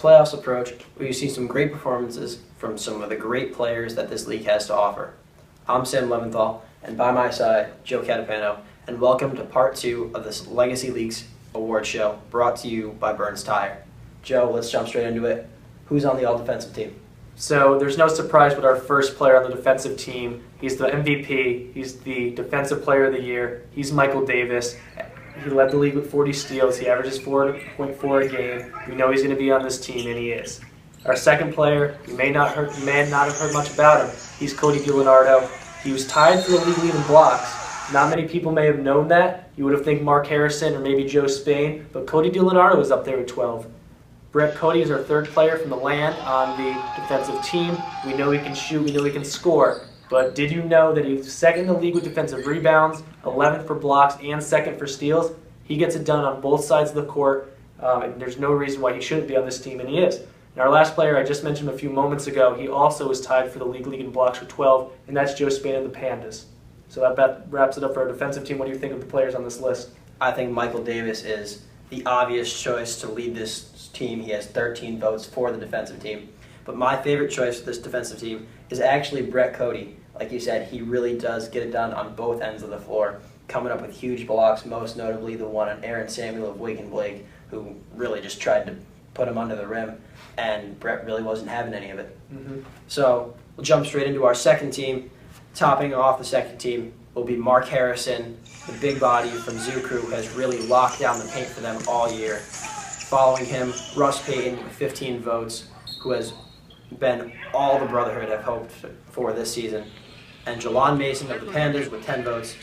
playoffs approach, we've seen some great performances from some of the great players that this league has to offer. I'm Sam Leventhal, and by my side, Joe Catapano, and welcome to part 2 of this Legacy Leagues award show brought to you by Burns Tire. Joe, let's jump straight into it. Who's on the all-defensive team? So there's no surprise with our first player on the defensive team. He's the MVP. He's the Defensive Player of the Year. He's Michael Davis. He led the league with 40 steals. He averages 4.4 a game. We know he's going to be on this team, and he is. Our second player, you may not have heard much about him. He's Cody DiLeonardo. He was tied for the league lead in blocks. Not many people may have known that. You would have think Mark Harrison or maybe Joe Spain, but Cody DiLeonardo was up there with 12. Brett Cody is our third player from the land on the defensive team. We know he can shoot, we know he can score, but did you know that he's second in the league with defensive rebounds, 11th for blocks, and second for steals? He gets it done on both sides of the court, and there's no reason why he shouldn't be on this team, and he is. And our last player, I just mentioned a few moments ago, he also was tied for the league in blocks with 12, and that's Joe Spain and the Pandas. So that wraps it up for our defensive team. What do you think of the players on this list? I think Michael Davis is the obvious choice to lead this team. He has 13 votes for the defensive team. But my favorite choice for this defensive team is actually Brett Cody. Like you said, he really does get it done on both ends of the floor, coming up with huge blocks, most notably the one on Aaron Samuel of Wigan Blake, who really just tried to put him under the rim, and Brett really wasn't having any of it. So we'll jump straight into our second team. Topping off the second team will be Mark Harrison, the big body from Zucru, who has really locked down the paint for them all year. Following him, Russ Payton with 15 votes, who has been all the Brotherhood have hoped for this season. And Jelon Mason of the Pandas with 10 votes.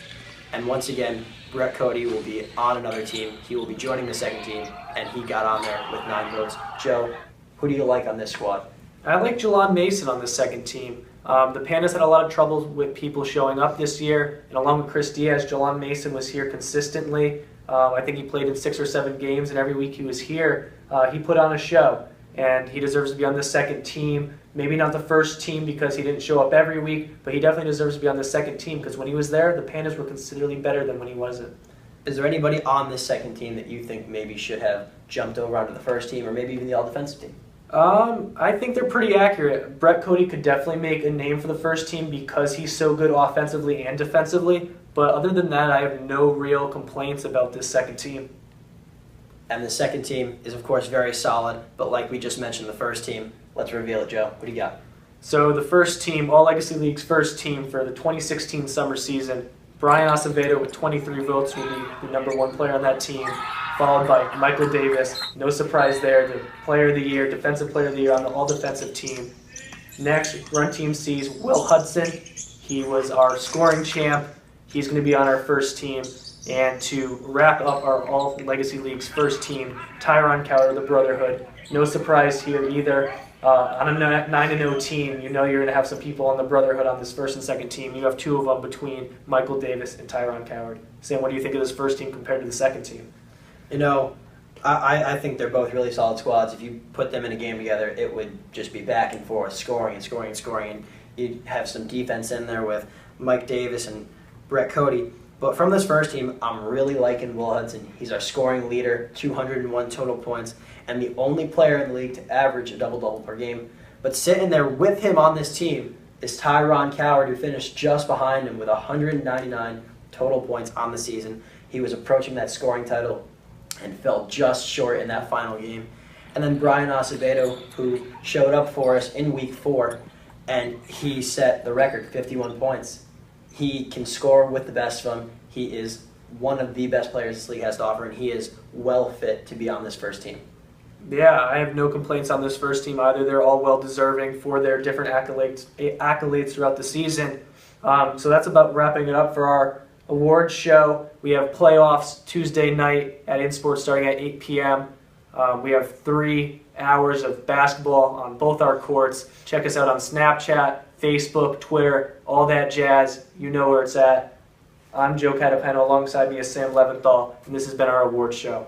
And once again, Brett Cody will be on another team. He will be joining the second team, and he got on there with 9 votes. Joe, who do you like on this squad? I like Jelon Mason on this second team. The Pandas had a lot of trouble with people showing up this year, and along with Chris Diaz, Jelon Mason was here consistently. I think he played in 6 or 7 games, and every week he was here, he put on a show, and he deserves to be on the second team. Maybe not the first team because he didn't show up every week, but he definitely deserves to be on the second team because when he was there, the Pandas were considerably better than when he wasn't. Is there anybody on this second team that you think maybe should have jumped over onto the first team or maybe even the all-defensive team? I think they're pretty accurate. Brett Cody could definitely make a name for the first team because he's so good offensively and defensively, but other than that, I have no real complaints about this second team. And the second team is, of course, very solid, but like we just mentioned, the first team, let's reveal it, Joe. What do you got? So the first team, All Legacy League's first team for the 2016 summer season, Brian Acevedo with 23 votes will be the #1 player on that team, followed by Michael Davis. No surprise there, the Player of the Year, Defensive Player of the Year on the all-defensive team. Next, Run Team C's Will Hudson. He was our scoring champ. He's going to be on our first team. And to wrap up our All Legacy League's first team, Tyron Coward of the Brotherhood. No surprise here either. On a 9-0 team, you know you're going to have some people on the Brotherhood on this first and second team. You have 2 of them between Michael Davis and Tyron Coward. Sam, what do you think of this first team compared to the second team? You know, I think they're both really solid squads. If you put them in a game together, it would just be back and forth, scoring and scoring and scoring. And you'd have some defense in there with Mike Davis and Brett Cody. But from this first team, I'm really liking Will Hudson. He's our scoring leader, 201 total points, and the only player in the league to average a double-double per game. But sitting there with him on this team is Tyron Coward, who finished just behind him with 199 total points on the season. He was approaching that scoring title and fell just short in that final game. And then Brian Acevedo, who showed up for us in week 4, and he set the record, 51 points. He can score with the best of them. He is one of the best players this league has to offer, and he is well fit to be on this first team. Yeah, I have no complaints on this first team either. They're all well-deserving for their different accolades throughout the season. So that's about wrapping it up for our awards show. We have playoffs Tuesday night at InSports starting at 8 p.m. We have 3 hours of basketball on both our courts. Check us out on Snapchat, Facebook, Twitter, all that jazz. You know where it's at. I'm Joe Catapano. Alongside me is Sam Leventhal, and this has been our awards show.